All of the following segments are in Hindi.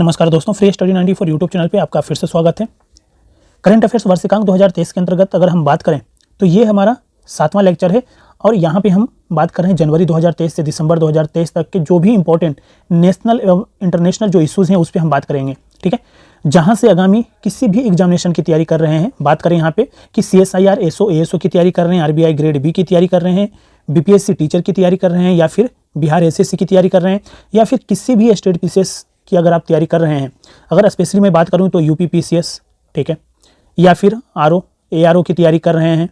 नमस्कार दोस्तों, फ्री स्टडी 94 यूट्यूब चैनल पे आपका फिर से स्वागत है। करंट अफेयर्स वार्षिकांक 2023 के अंतर्गत अगर हम बात करें तो ये हमारा 7वां लेक्चर है और यहाँ पे हम बात कर रहे हैं जनवरी 2023 से दिसंबर 2023 तक के जो भी इंपॉर्टेंट नेशनल एवं इंटरनेशनल जो इश्यूज़ हैं उस पर हम बात करेंगे। ठीक है, जहाँ से आगामी किसी भी एग्जामिनेशन की तैयारी कर रहे हैं, बात करें यहाँ पे कि CSIR SO ASO की तैयारी कर रहे हैं, RBI ग्रेड B की तैयारी कर रहे हैं, BPSC टीचर की तैयारी कर रहे हैं, या फिर बिहार SSC की तैयारी कर रहे हैं, या फिर किसी भी स्टेट PCS की अगर आप तैयारी कर रहे हैं। अगर स्पेशली मैं बात करूं तो UP PCS, ठीक है, या फिर RO ARO की तैयारी कर रहे हैं,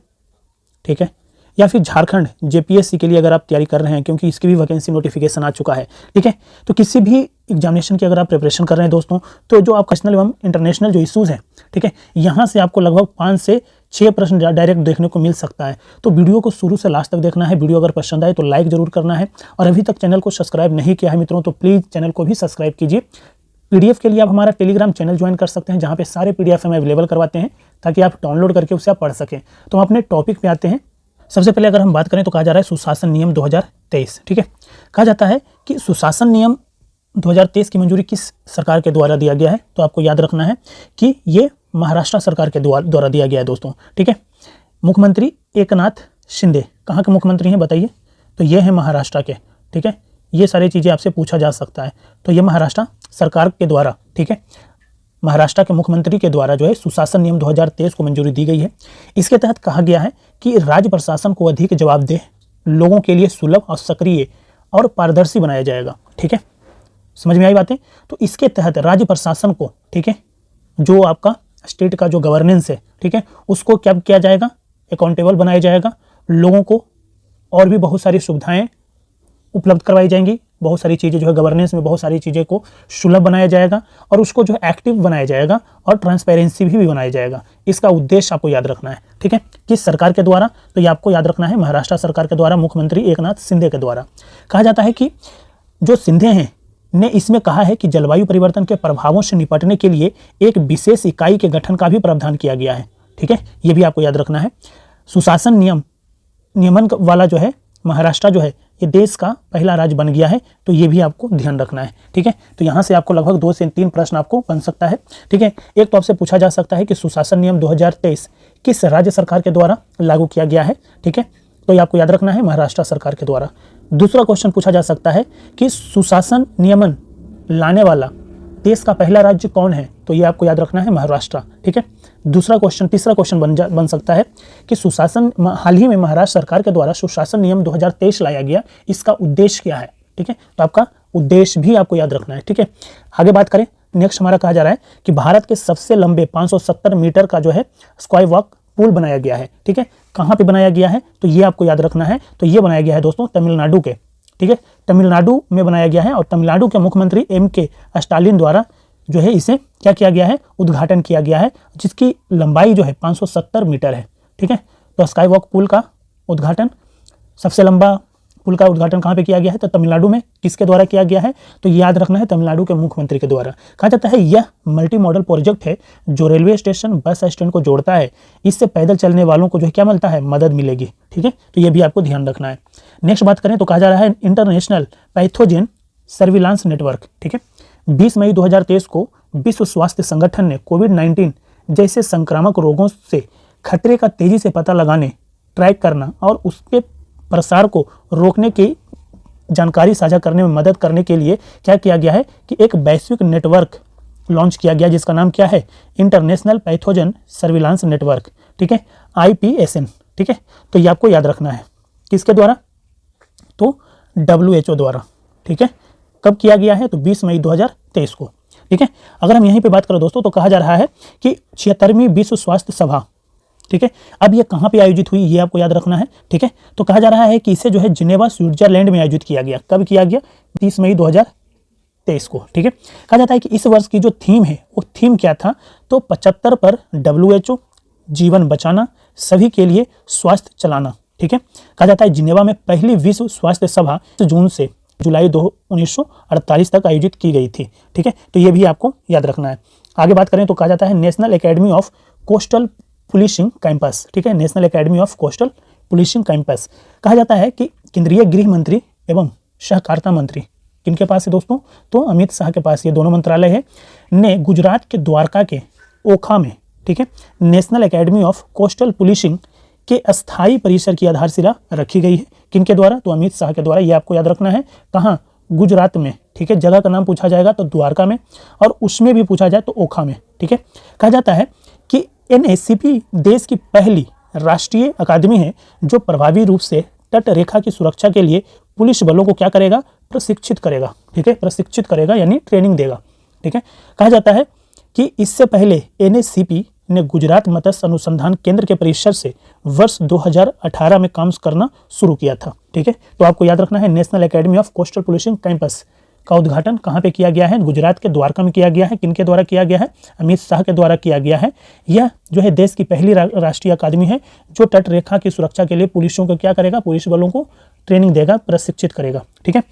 ठीक है, या फिर झारखंड JPSC के लिए अगर आप तैयारी कर रहे हैं, क्योंकि इसकी भी वैकेंसी नोटिफिकेशन आ चुका है। ठीक है, तो किसी भी एग्जामिनेशन की अगर आप प्रिपरेशन कर रहे हैं दोस्तों, तो जो आप नेशनल एवं इंटरनेशनल जो इश्यूज़ हैं, ठीक है, यहाँ से आपको लगभग 5 से 6 प्रश्न डायरेक्ट देखने को मिल सकता है। तो वीडियो को शुरू से लास्ट तक देखना है। वीडियो अगर पसंद आए तो लाइक जरूर करना है, और अभी तक चैनल को सब्सक्राइब नहीं किया है मित्रों तो प्लीज़ चैनल को भी सब्सक्राइब कीजिए। PDF के लिए आप हमारा टेलीग्राम चैनल ज्वाइन कर सकते हैं, जहाँ पे सारे PDF हम अवेलेबल करवाते हैं ताकि आप डाउनलोड करके उसे आप पढ़ सकें। तो हम अपने टॉपिक पे आते हैं। सबसे पहले अगर हम बात करें तो कहा जा रहा है सुशासन नियम 2023। ठीक है, कहा जाता है कि सुशासन नियम 2023 की मंजूरी किस सरकार के द्वारा दिया गया है, तो आपको याद रखना है कि ये महाराष्ट्र सरकार के द्वारा दिया गया है दोस्तों। ठीक है, मुख्यमंत्री एकनाथ शिंदे कहाँ के मुख्यमंत्री हैं बताइए, तो ये हैं महाराष्ट्र के। ठीक है, ये सारी चीज़ें आपसे पूछा जा सकता है, तो ये महाराष्ट्र सरकार के द्वारा, ठीक है, महाराष्ट्र के मुख्यमंत्री के द्वारा जो है सुशासन नियम 2023 को मंजूरी दी गई है। इसके तहत कहा गया है कि राज्य प्रशासन को अधिक जवाबदेह, लोगों के लिए सुलभ और सक्रिय और पारदर्शी बनाया जाएगा। ठीक है, समझ में आई बातें। तो इसके तहत राज्य प्रशासन को, ठीक है, जो आपका स्टेट का जो गवर्नेंस है, ठीक है, उसको क्या किया जाएगा, अकाउंटेबल बनाया जाएगा। लोगों को और भी बहुत सारी सुविधाएं उपलब्ध करवाई जाएंगी, बहुत सारी चीज़ें जो है गवर्नेंस में बहुत सारी चीज़ें को सुलभ बनाया जाएगा, और उसको जो है एक्टिव बनाया जाएगा, और ट्रांसपेरेंसी भी बनाया जाएगा। इसका उद्देश्य आपको याद रखना है। ठीक है, किस सरकार के द्वारा, तो ये आपको याद रखना है महाराष्ट्र सरकार के द्वारा, मुख्यमंत्री एकनाथ शिंदे के द्वारा। कहा जाता है कि जो शिंदे हैं ने इसमें कहा है कि जलवायु परिवर्तन के प्रभावों से निपटने के लिए एक विशेष इकाई के गठन का भी प्रावधान किया गया है। ठीक है, ये भी आपको याद रखना है। सुशासन नियमन वाला जो है महाराष्ट्र जो है ये देश का पहला राज्य बन गया है, तो ये भी आपको ध्यान रखना है। ठीक है, तो यहाँ से आपको लगभग 2 से 3 प्रश्न आपको बन सकता है। ठीक है, एक तो आपसे पूछा जा सकता है कि सुशासन नियम 2023 किस राज्य सरकार के द्वारा लागू किया गया है। ठीक है, तो ये आपको याद रखना है महाराष्ट्र सरकार के द्वारा। दूसरा क्वेश्चन पूछा जा सकता है कि सुशासन नियमन लाने वाला देश का पहला राज्य कौन है, तो ये आपको याद रखना है महाराष्ट्र। ठीक है, तीसरा क्वेश्चन बन सकता है कि सुशासन हाल ही में महाराष्ट्र सरकार के द्वारा सुशासन नियम 2023 लाया गया, इसका उद्देश्य क्या है। ठीक है, तो आपका उद्देश्य भी आपको याद रखना है। ठीक है, आगे बात करें, नेक्स्ट हमारा कहा जा रहा है कि भारत के सबसे लंबे 570 मीटर का जो है स्काई वॉक पुल बनाया गया है। ठीक है, कहाँ पे बनाया गया है, तो ये आपको याद रखना है। तो ये बनाया गया है दोस्तों तमिलनाडु के, ठीक है, तमिलनाडु में बनाया गया है, और तमिलनाडु के मुख्यमंत्री MK स्टालिन द्वारा जो है इसे क्या किया गया है, उद्घाटन किया गया है, जिसकी लंबाई जो है 570 मीटर है। ठीक है, तो स्काई वॉक पुल का उद्घाटन, सबसे लंबा पुल का उद्घाटन कहाँ पे किया गया है, तो तमिलनाडु में। किसके द्वारा किया गया है, तो याद रखना है तमिलनाडु के मुख्यमंत्री के द्वारा। कहा जाता है यह मल्टी मॉडल प्रोजेक्ट है जो रेलवे स्टेशन बस स्टैंड को जोड़ता है। इससे पैदल चलने वालों को जो है क्या मिलता है, मदद मिलेगी। ठीक है, तो ये भी आपको ध्यान रखना है। नेक्स्ट बात करें तो कहा जा रहा है इंटरनेशनल पैथोजन सर्विलांस नेटवर्क। ठीक है, 20 मई 2023 को विश्व स्वास्थ्य संगठन ने कोविड-19 जैसे संक्रामक रोगों से खतरे का तेजी से पता लगाने, ट्रैक करना और उसके प्रसार को रोकने की जानकारी साझा करने में मदद करने के लिए क्या किया गया है कि एक वैश्विक नेटवर्क लॉन्च किया गया, जिसका नाम क्या है, इंटरनेशनल पैथोजन सर्विलांस नेटवर्क। ठीक है, IPSN। ठीक है, तो ये आपको याद रखना है, किसके द्वारा, तो WHO द्वारा। ठीक है, कब किया गया है, तो 20 मई 2023 को। ठीक है, अगर हम यहीं पे बात करें दोस्तों, तो कहा जा रहा है कि 76वीं विश्व स्वास्थ्य सभा, ठीक है, अब ये कहाँ पे आयोजित हुई, ये आपको याद रखना है। ठीक है, तो कहा जा रहा है कि इसे जो है जिनेवा स्विट्जरलैंड में आयोजित किया गया। कब किया गया, 30 मई 2023 को। ठीक है, कहा जाता है कि इस वर्ष की जो थीम है वो थीम क्या था, तो 75 पर WHO, जीवन बचाना, सभी के लिए स्वास्थ्य चलाना। ठीक है, कहा जाता है जिनेवा में पहली विश्व स्वास्थ्य सभा जून से जुलाई 1948 तक आयोजित की गई थी। ठीक है, तो ये भी आपको याद रखना है। आगे बात करें तो कहा जाता है national academy of coastal policing campus. ठीक है, national academy of coastal policing campus. कहा जाता है कि केंद्रीय गृह मंत्री एवं सहकारिता मंत्री किनके पास है दोस्तों, तो अमित शाह के पास ये दोनों मंत्रालय है, ने गुजरात के द्वारका के ओखा में, ठीक है, national academy of coastal policing के अस्थायी परिसर की आधारशिला रखी गई है। किनके द्वारा, तो अमित शाह के द्वारा। ये आपको याद रखना है, कहाँ, गुजरात में, ठीक है। जगह का नाम पूछा जाएगा तो द्वारका में, और उसमें भी पूछा जाए तो ओखा में, ठीक है। कहा जाता है कि एनएसीपी देश की पहली राष्ट्रीय अकादमी है जो प्रभावी रूप से तट रेखा की सुरक्षा के लिए पुलिस बलों को क्या करेगा, प्रशिक्षित करेगा, ठीक है, प्रशिक्षित करेगा यानी ट्रेनिंग देगा, ठीक है। कहा जाता है कि इससे पहले एनएसीपी ने गुजरात मत्स्य अनुसंधान केंद्र के परिसर से वर्ष 2018 में काम करना शुरू किया था, ठीक है। तो आपको याद रखना है, national academy of coastal policing campus का उद्घाटन कहाँ पे किया गया है, गुजरात के द्वारका में किया गया है। किनके द्वारा किया गया है, अमित शाह के द्वारा किया गया है। यह जो है देश की पहली राष्ट्रीय अकादमी है जो तट रेखा की सुरक्षा के लिए पुलिसों को क्या करेगा, पुलिस बलों को ट्रेनिंग देगा, प्रशिक्षित करेगा, ठीक है।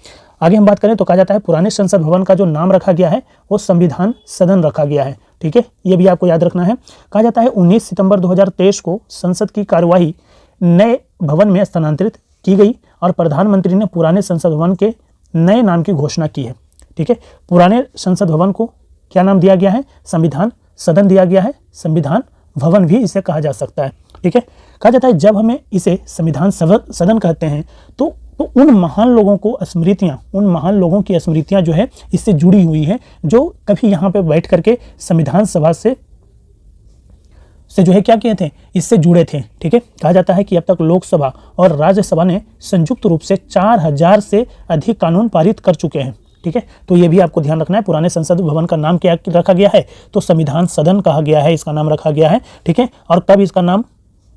आगे हम बात करें तो कहा जाता है पुराने संसद भवन का जो नाम रखा गया है वो संविधान सदन रखा गया है, ठीक है। ये भी आपको याद रखना है। कहा जाता है 19 सितंबर 2023 को संसद की कार्यवाही नए भवन में स्थानांतरित की गई और प्रधानमंत्री ने पुराने संसद भवन के नए नाम की घोषणा की है, ठीक है। पुराने संसद भवन को क्या नाम दिया गया है, संविधान सदन दिया गया है, संविधान भवन भी इसे कहा जा सकता है, ठीक है। कहा जाता है जब हमें इसे संविधान सदन कहते हैं तो उन महान लोगों को स्मृतियाँ, उन महान लोगों की स्मृतियाँ जो है इससे जुड़ी हुई है, जो कभी यहाँ पे बैठ करके संविधान सभा से जो है क्या किए थे, इससे जुड़े थे, ठीक है। कहा जाता है कि अब तक लोकसभा और राज्यसभा ने संयुक्त रूप से 4000 से अधिक कानून पारित कर चुके हैं, ठीक है। तो ये भी आपको ध्यान रखना है। पुराने संसद भवन का नाम क्या रखा गया है, तो संविधान सदन कहा गया है, इसका नाम रखा गया है, ठीक है। और कब इसका नाम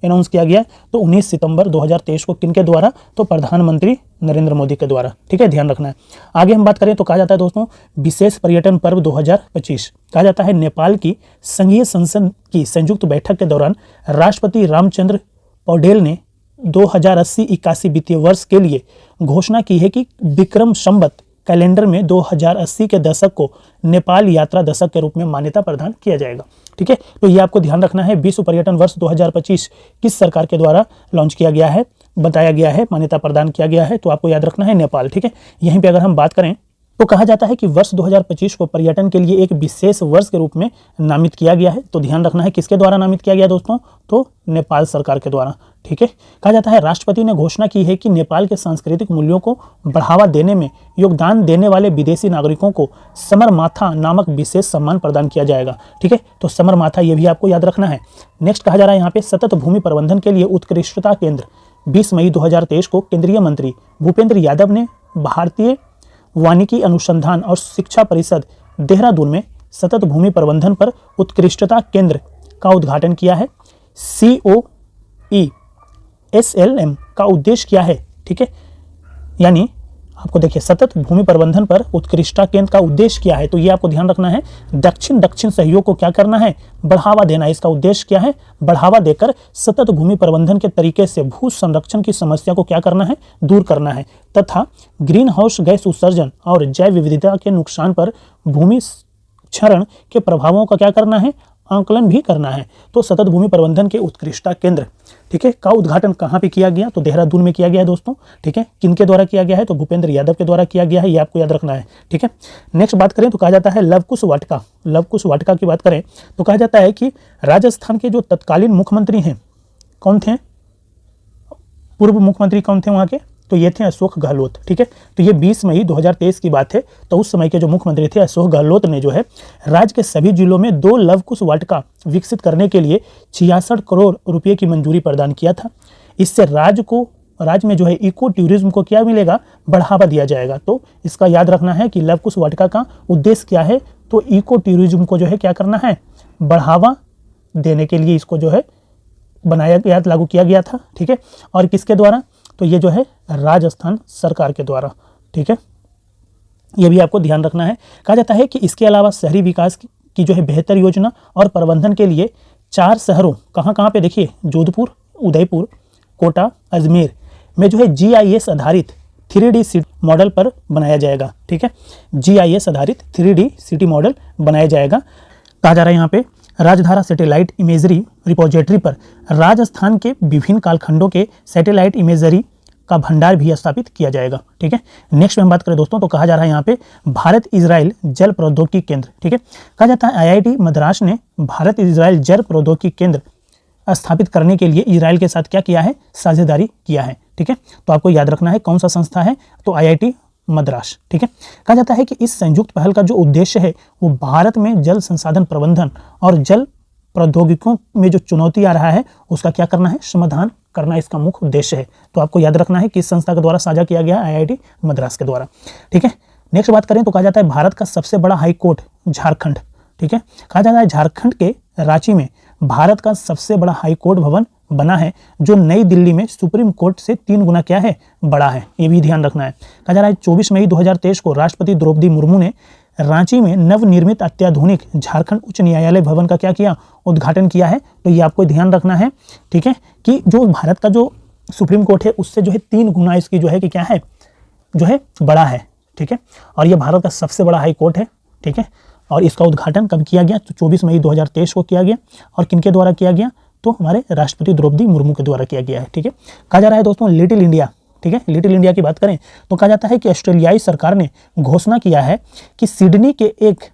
अनाउंस किया गया, तो 19 सितंबर 2023 को। किनके द्वारा, तो प्रधानमंत्री नरेंद्र मोदी के द्वारा, ठीक है, ध्यान रखना है। आगे हम बात करें तो कहा जाता है दोस्तों विशेष पर्यटन पर्व 2025। कहा जाता है नेपाल की संघीय संसद की संयुक्त बैठक के दौरान राष्ट्रपति रामचंद्र पौडेल ने 2080-81 वित्तीय वर्ष के लिए घोषणा की है कि विक्रम संवत कैलेंडर में 2080 के दशक को नेपाल यात्रा दशक के रूप में मान्यता प्रदान किया जाएगा, ठीक है। तो ये आपको ध्यान रखना है। विश्व पर्यटन वर्ष 2025 किस सरकार के द्वारा लॉन्च किया गया है, बताया गया है, मान्यता प्रदान किया गया है, तो आपको याद रखना है नेपाल, ठीक है। यहीं पे अगर हम बात करें तो कहा जाता है कि वर्ष 2025 को पर्यटन के लिए एक विशेष वर्ष के रूप में नामित किया गया है। तो ध्यान रखना है किसके द्वारा नामित किया गया दोस्तों, तो नेपाल सरकार के द्वारा, ठीक है। कहा जाता है राष्ट्रपति ने घोषणा की है कि नेपाल के सांस्कृतिक मूल्यों को बढ़ावा देने में योगदान देने वाले विदेशी नागरिकों को समरमाथा नामक विशेष सम्मान प्रदान किया जाएगा, ठीक है। तो समरमाथा ये भी आपको याद रखना है। नेक्स्ट कहा जा रहा है यहाँ पे सतत भूमि प्रबंधन के लिए उत्कृष्टता केंद्र 20 मई 2023 को केंद्रीय मंत्री भूपेंद्र यादव ने भारतीय वानिकी अनुसंधान और शिक्षा परिषद देहरादून में सतत भूमि प्रबंधन पर उत्कृष्टता केंद्र का उद्घाटन किया है। COESLM का उद्देश्य क्या है, ठीक है, यानी आपको देखिए सतत भूमि प्रबंधन पर उत्कृष्टता केंद्र का उद्देश्य क्या है, तो ये आपको ध्यान रखना है। दक्षिण सहयोग को क्या करना है, बढ़ावा देना। इसका उद्देश्य क्या है, बढ़ावा देकर सतत भूमि प्रबंधन के तरीके से भू संरक्षण की समस्या को क्या करना है, दूर करना है, तथा ग्रीन हाउस गैस उत्सर्जन और जैव विविधता के नुकसान पर भूमि क्षरण के प्रभावों का क्या करना है, आंकलन भी करना है। तो सतत भूमि प्रबंधन के उत्कृष्टता केंद्र, ठीक है, का उद्घाटन कहाँ पे किया गया, तो देहरादून में किया गया है दोस्तों, ठीक है। किनके द्वारा किया गया है, तो भूपेंद्र यादव के द्वारा किया गया है, ये आपको याद रखना है, ठीक है। नेक्स्ट बात करें तो कहा जाता है लवकुश वाटिका। लवकुश वाटिका की बात करें तो कहा जाता है कि राजस्थान के जो तत्कालीन मुख्यमंत्री हैं, कौन थे, पूर्व मुख्यमंत्री कौन थे वहाँ के, तो ये थे अशोक गहलोत, ठीक है। तो ये 20 मई 2023 की बात है। तो उस समय के जो मुख्यमंत्री थे अशोक गहलोत ने जो है राज्य के सभी जिलों में 2 लवकुश वाटिका विकसित करने के लिए 66 करोड़ रुपये की मंजूरी प्रदान किया था। इससे राज्य में जो है इको टूरिज्म को क्या मिलेगा, बढ़ावा दिया जाएगा। तो इसका याद रखना है कि लवकुश वाटिका का उद्देश्य क्या है, तो इको टूरिज्म को जो है क्या करना है, बढ़ावा देने के लिए इसको जो है बनाया गया, लागू किया गया था, ठीक है। और किसके द्वारा, तो ये जो है राजस्थान सरकार के द्वारा, ठीक है। ये भी आपको ध्यान रखना है। कहा जाता है कि इसके अलावा शहरी विकास की जो है बेहतर योजना और प्रबंधन के लिए 4 शहरों, कहाँ पे देखिए, जोधपुर, उदयपुर, कोटा, अजमेर में जो है GIS आधारित 3D सिटी मॉडल पर बनाया जाएगा, ठीक है। GIS आधारित 3D सिटी मॉडल बनाया जाएगा। कहा जा रहा है यहाँ पे राजधारा सैटेलाइट इमेजरी रिपोजिटरी पर राजस्थान के विभिन्न कालखंडों के सैटेलाइट इमेजरी का भंडार भी स्थापित किया जाएगा। ठीक है, नेक्स्ट में हम बात करें दोस्तों तो कहा जा रहा है यहाँ पे भारत इजराइल जल प्रौद्योगिकी केंद्र। ठीक है, कहा जाता है IIT मद्रास ने भारत इजराइल जल प्रौद्योगिकी केंद्र स्थापित करने के लिए इजराइल के साथ क्या किया है, साझेदारी किया है। ठीक है, तो आपको याद रखना है कौन सा संस्था है, तो IIT मद्रास। ठीक है, कहा जाता है कि इस संयुक्त पहल का जो उद्देश्य है वो भारत में जल संसाधन प्रबंधन और जल प्रौद्योगिकियों में जो चुनौती आ रहा है उसका क्या करना है, समाधान करना इसका मुख्य उद्देश्य है। तो आपको याद रखना है कि इस संस्था के द्वारा साझा किया गया IIT मद्रास के द्वारा। ठीक है, नेक्स्ट बात करें तो कहा जाता है भारत का सबसे बड़ा हाई कोर्ट झारखंड। ठीक है, कहा जाता है झारखंड के रांची में भारत का सबसे बड़ा हाई कोर्ट भवन बना है जो नई दिल्ली में सुप्रीम कोर्ट से 3 गुना क्या है, बड़ा है। ये भी ध्यान रखना है। कहा जा रहा है 24 मई 2023 को राष्ट्रपति द्रौपदी मुर्मू ने रांची में नवनिर्मित अत्याधुनिक झारखंड उच्च न्यायालय भवन का क्या किया, उद्घाटन किया है। तो ये आपको ध्यान रखना है। ठीक है, कि जो भारत का जो सुप्रीम कोर्ट है उससे जो है 3 गुना इसकी जो है कि क्या है, जो है बड़ा है। ठीक है, और ये भारत का सबसे बड़ा हाई कोर्ट है। ठीक है, और इसका उद्घाटन कब किया गया, तो 24 मई 2023 को किया गया। और किनके द्वारा किया गया, तो हमारे राष्ट्रपति द्रौपदी मुर्मू के द्वारा किया गया है। ठीक है, कहा जा रहा है दोस्तों लिटिल इंडिया। ठीक है, लिटिल इंडिया की बात करें तो कहा जाता है कि ऑस्ट्रेलियाई सरकार ने घोषणा किया है कि सिडनी के एक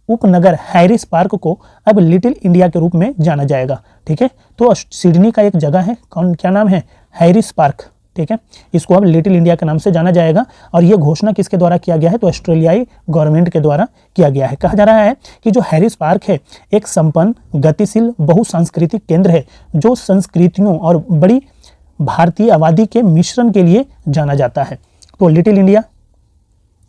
उपनगर हैरिस पार्क को अब लिटिल इंडिया के रूप में जाना जाएगा। ठीक है, तो सिडनी का एक जगह है, क्या नाम है, हैरिस पार्क। ठीक है, इसको अब लिटिल इंडिया के नाम से जाना जाएगा। और ये घोषणा किसके द्वारा किया गया है, तो ऑस्ट्रेलियाई गवर्नमेंट के द्वारा किया गया है। कहा जा रहा है कि जो हैरिस पार्क है एक संपन्न, गतिशील, बहुसांस्कृतिक केंद्र है जो संस्कृतियों और बड़ी भारतीय आबादी के मिश्रण के लिए जाना जाता है। तो लिटिल इंडिया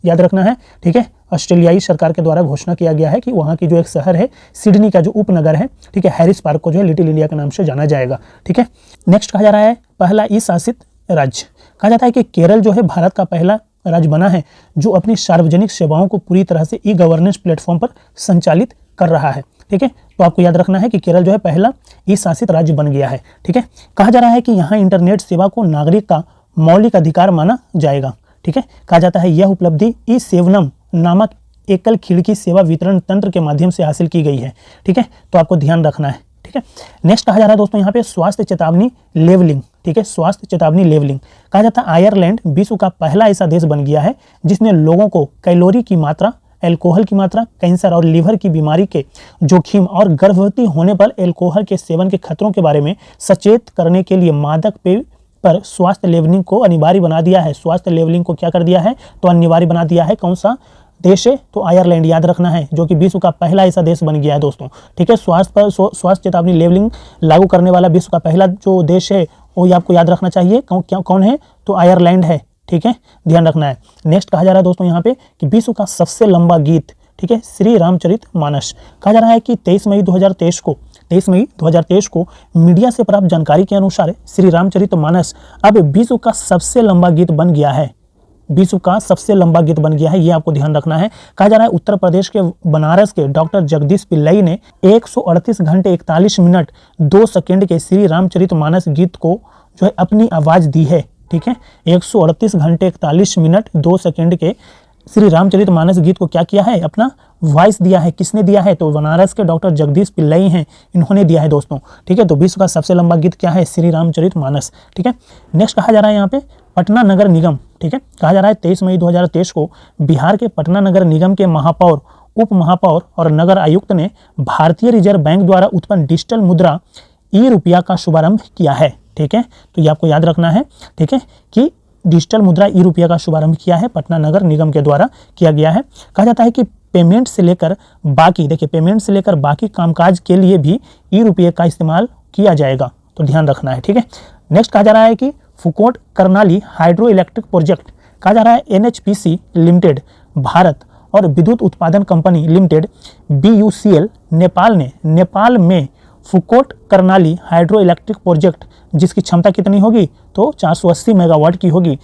याद रखना है। ठीक है, ऑस्ट्रेलियाई सरकार के द्वारा घोषणा किया गया है कि वहाँ की जो एक शहर है सिडनी का जो उपनगर है, ठीक है, हैरिस पार्क को जो है लिटिल इंडिया के नाम से जाना जाएगा। ठीक है, नेक्स्ट कहा जा रहा है पहला ई शासित राज्य। कहा जाता है कि केरल जो है भारत का पहला राज्य बना है जो अपनी सार्वजनिक सेवाओं को पूरी तरह से ई-गवर्नेंस प्लेटफॉर्म पर संचालित कर रहा है। ठीक है, तो आपको याद रखना है कि केरल जो है पहला ई शासित राज्य बन गया है। ठीक है, कहा जा रहा है कि यहाँ इंटरनेट सेवा को नागरिक का मौलिक अधिकार माना जाएगा। ठीक है, कहा जाता है यह उपलब्धि ई सेवनम नामक एकल खिड़की सेवा वितरण तंत्र के माध्यम से हासिल की गई है। ठीक है, तो आपको ध्यान रखना है। ठीक है, नेक्स्ट कहा जा रहा है दोस्तों यहाँ पे स्वास्थ्य चेतावनी लेवलिंग। ठीक है, स्वास्थ्य चेतावनी लेवलिंग। कहा जाता है आयरलैंड विश्व का पहला ऐसा देश बन गया है जिसने लोगों को कैलोरी की मात्रा, एल्कोहल की मात्रा, कैंसर और लीवर की बीमारी के जोखिम और गर्भवती होने पर एल्कोहल के सेवन के खतरों के बारे में सचेत करने के लिए मादक पेय पर स्वास्थ्य लेवलिंग को अनिवार्य बना दिया है। स्वास्थ्य लेवलिंग को क्या कर दिया है, तो अनिवार्य बना दिया है। कौन सा देश है, तो आयरलैंड याद रखना है, जो कि विश्व का पहला ऐसा देश बन गया है दोस्तों। ठीक है, स्वास्थ्य चेतावनी लेवलिंग लागू करने वाला विश्व का पहला जो देश है वो आपको याद रखना चाहिए। कौन है, तो आयरलैंड है। ठीक है, ध्यान रखना है। नेक्स्ट कहा जा रहा है दोस्तों यहाँ पे कि विश्व का सबसे लंबा गीत, ठीक है, श्री रामचरित मानस। कहा जा रहा है कि 23 मई 2023 को मीडिया से प्राप्त जानकारी के अनुसार श्री रामचरित मानस अब विश्व का सबसे लंबा गीत बन गया है। विश्व का सबसे लंबा गीत बन गया है, ये आपको ध्यान रखना है। कहा जा रहा है उत्तर प्रदेश के बनारस के डॉक्टर जगदीश पिल्लई ने 138 घंटे 41 मिनट 2 सेकंड के श्री रामचरित मानस गीत को जो है अपनी आवाज़ दी है। ठीक है, 138 घंटे 41 मिनट 2 सेकंड के श्री रामचरित मानस गीत को क्या किया है, अपना वॉइस दिया है। किसने दिया है, तो बनारस के डॉक्टर जगदीश पिल्लई हैं, इन्होंने दिया है दोस्तों। ठीक है, तो विश्व का सबसे लंबा गीत क्या है, श्री रामचरित मानस। ठीक है, नेक्स्ट कहा जा रहा है यहाँ पे पटना नगर निगम। ठीक है, कहा जा रहा है 23 मई 2023 को बिहार के पटना नगर निगम के महापौर, उप महापौर और नगर आयुक्त ने भारतीय रिजर्व बैंक द्वारा उत्पन्न डिजिटल मुद्रा ई-रुपया का शुभारंभ किया है। ठीक है, तो ये आपको याद रखना है। ठीक है, कि डिजिटल मुद्रा ई-रुपया का शुभारंभ किया है, पटना नगर निगम के द्वारा किया गया है। कहा जाता है कि पेमेंट से लेकर बाकी कामकाज के लिए भी ई-रुपये का इस्तेमाल किया जाएगा, तो ध्यान रखना है। ठीक है, नेक्स्ट कहा जा रहा है कि Phukot Karnali hydro electric project. कहा जा रहा है NHPC लिमिटेड भारत और विद्युत उत्पादन कंपनी लिमिटेड BUCL नेपाल में Phukot Karnali hydro electric project, जिसकी क्षमता कितनी होगी, तो 480 मेगावाट की होगी,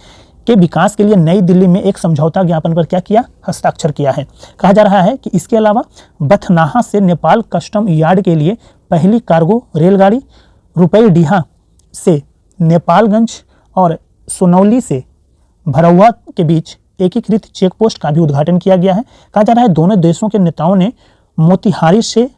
के विकास के लिए नई दिल्ली में एक समझौता ज्ञापन पर क्या किया, हस्ताक्षर किया है। कहा जा रहा है कि इसके अलावा बथनाहा से नेपाल कस्टम यार्ड के लिए पहली कार्गो रेलगाड़ी, रुपईडीहा से नेपालगंज और सोनौली से भरौआ के बीच एकीकृत चेक पोस्ट का भी उद्घाटन किया गया है। कहा जा रहा है दोनों देशों के नेताओं ने मोतिहारी से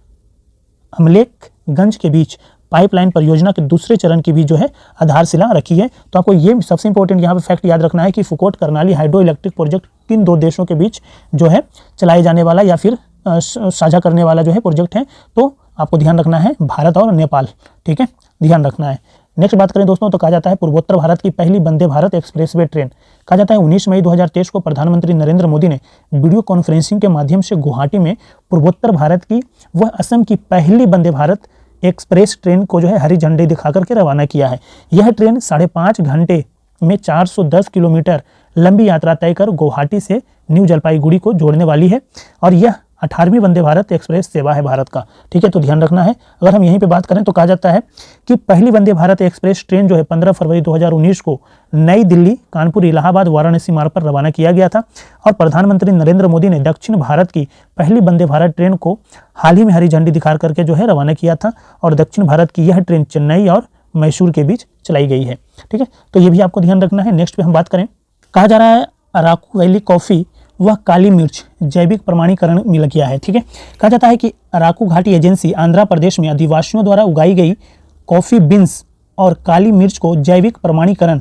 अमलेखगंज के बीच पाइपलाइन परियोजना के दूसरे चरण की भी जो है आधारशिला रखी है। तो आपको ये सबसे इंपॉर्टेंट यहाँ पे फैक्ट याद रखना है कि Phukot Karnali hydro electric project किन दो देशों के बीच जो है चलाए जाने वाला या फिर साझा करने वाला जो है प्रोजेक्ट है। तो आपको ध्यान रखना है भारत और नेपाल, ठीक है, ध्यान रखना है। नेक्स्ट बात करें दोस्तों तो कहा जाता है पूर्वोत्तर भारत की पहली वंदे भारत एक्सप्रेसवे ट्रेन। कहा जाता है 19 मई 2023 को प्रधानमंत्री नरेंद्र मोदी ने वीडियो कॉन्फ्रेंसिंग के माध्यम से गुवाहाटी में पूर्वोत्तर भारत की वह असम की पहली वंदे भारत एक्सप्रेस ट्रेन को जो है हरी झंडी दिखाकर के रवाना किया है। यह ट्रेन 5.5 घंटे में 410 किलोमीटर लंबी यात्रा तय कर गुवाहाटी से न्यू जलपाईगुड़ी को जोड़ने वाली है और यह 18वीं वंदे भारत एक्सप्रेस सेवा है भारत का, ठीक है, तो ध्यान रखना है। अगर हम यहीं पे बात करें तो कहा जाता है कि पहली वंदे भारत एक्सप्रेस ट्रेन जो है 15 फरवरी 2019 को नई दिल्ली, कानपुर, इलाहाबाद, वाराणसी मार्ग पर रवाना किया गया था और प्रधानमंत्री नरेंद्र मोदी ने दक्षिण भारत की पहली वंदे भारत ट्रेन को हाल ही में हरी झंडी दिखा करके जो है रवाना किया था और दक्षिण भारत की यह ट्रेन चेन्नई और मैसूर के बीच चलाई गई है, ठीक है, तो ये भी आपको ध्यान रखना है। नेक्स्ट पे हम बात करें, कहा जा रहा है अराकू वैली कॉफ़ी वह काली मिर्च जैविक प्रमाणीकरण मिल गया है, ठीक है। कहा जाता है कि अराकू घाटी एजेंसी आंध्र प्रदेश में आदिवासियों द्वारा उगाई गई कॉफ़ी बीन्स और काली मिर्च को जैविक प्रमाणीकरण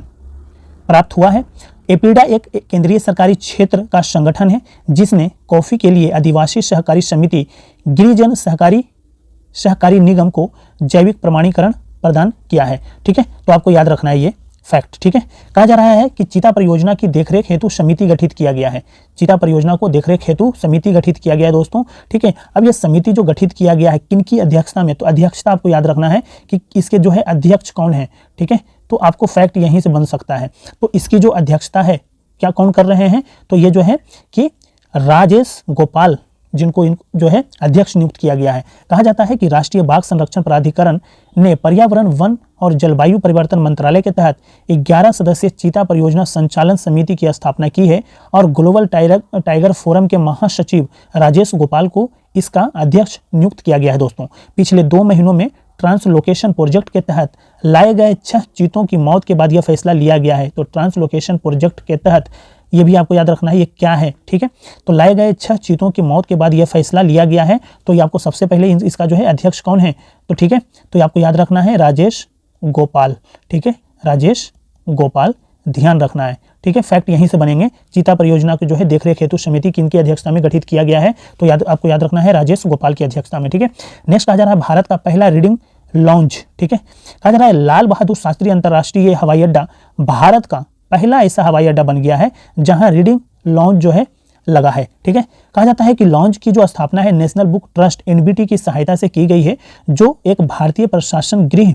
प्राप्त हुआ है। एपीडा एक केंद्रीय सरकारी क्षेत्र का संगठन है जिसने कॉफ़ी के लिए आदिवासी सहकारी समिति गिरिजन सहकारी निगम को जैविक प्रमाणीकरण प्रदान किया है, ठीक है, तो आपको याद रखना है ये फैक्ट, ठीक है। कहा जा रहा है कि चीता परियोजना की देखरेख हेतु समिति गठित किया गया है। चीता परियोजना को देखरेख हेतु समिति गठित किया गया है दोस्तों, ठीक है। अब ये समिति जो गठित किया गया है किनकी अध्यक्षता में, तो अध्यक्षता आपको याद रखना है कि इसके जो है अध्यक्ष कौन है, ठीक है, तो आपको फैक्ट यहीं से बन सकता है। तो इसकी जो अध्यक्षता है क्या कौन कर रहे हैं, तो ये जो है कि राजेश गोपाल जिनको जो है अध्यक्ष नियुक्त किया गया है। कहा जाता है कि राष्ट्रीय बाघ संरक्षण प्राधिकरण ने पर्यावरण, वन और जलवायु परिवर्तन मंत्रालय के तहत 11 सदस्यीय चीता परियोजना संचालन समिति की स्थापना की है और ग्लोबल टाइगर फोरम के महासचिव राजेश गोपाल को इसका अध्यक्ष नियुक्त किया गया है दोस्तों। पिछले 2 महीनों में ट्रांसलोकेशन प्रोजेक्ट के तहत लाए गए 6 चीतों की मौत के बाद यह फैसला लिया गया है। तो ट्रांसलोकेशन प्रोजेक्ट के तहत ये भी आपको याद रखना है ये क्या है, ठीक है, तो लाए गए 6 चीतों की मौत के बाद यह फैसला लिया गया है। तो ये आपको सबसे पहले इसका जो है अध्यक्ष कौन है, तो ठीक है, तो ये आपको याद रखना है राजेश गोपाल, ठीक है, राजेश गोपाल, ध्यान रखना है, ठीक है, फैक्ट यहीं से बनेंगे। चीता परियोजना की जो है देखरेख हेतु समिति किनकी अध्यक्षता में गठित किया गया है, तो आपको याद रखना है राजेश गोपाल की अध्यक्षता में, ठीक है। नेक्स्ट आ जा रहा है भारत का पहला रीडिंग लॉन्च, ठीक है, कहा जा रहा है लाल बहादुर शास्त्री अंतर्राष्ट्रीय हवाई अड्डा भारत का पहला ऐसा हवाई अड्डा बन गया है जहां रीडिंग लॉन्च जो है लगा है, ठीक है। कहा जाता है कि लॉन्च की जो स्थापना है नेशनल बुक ट्रस्ट एनबीटी की सहायता से की गई है जो एक भारतीय प्रशासन गृह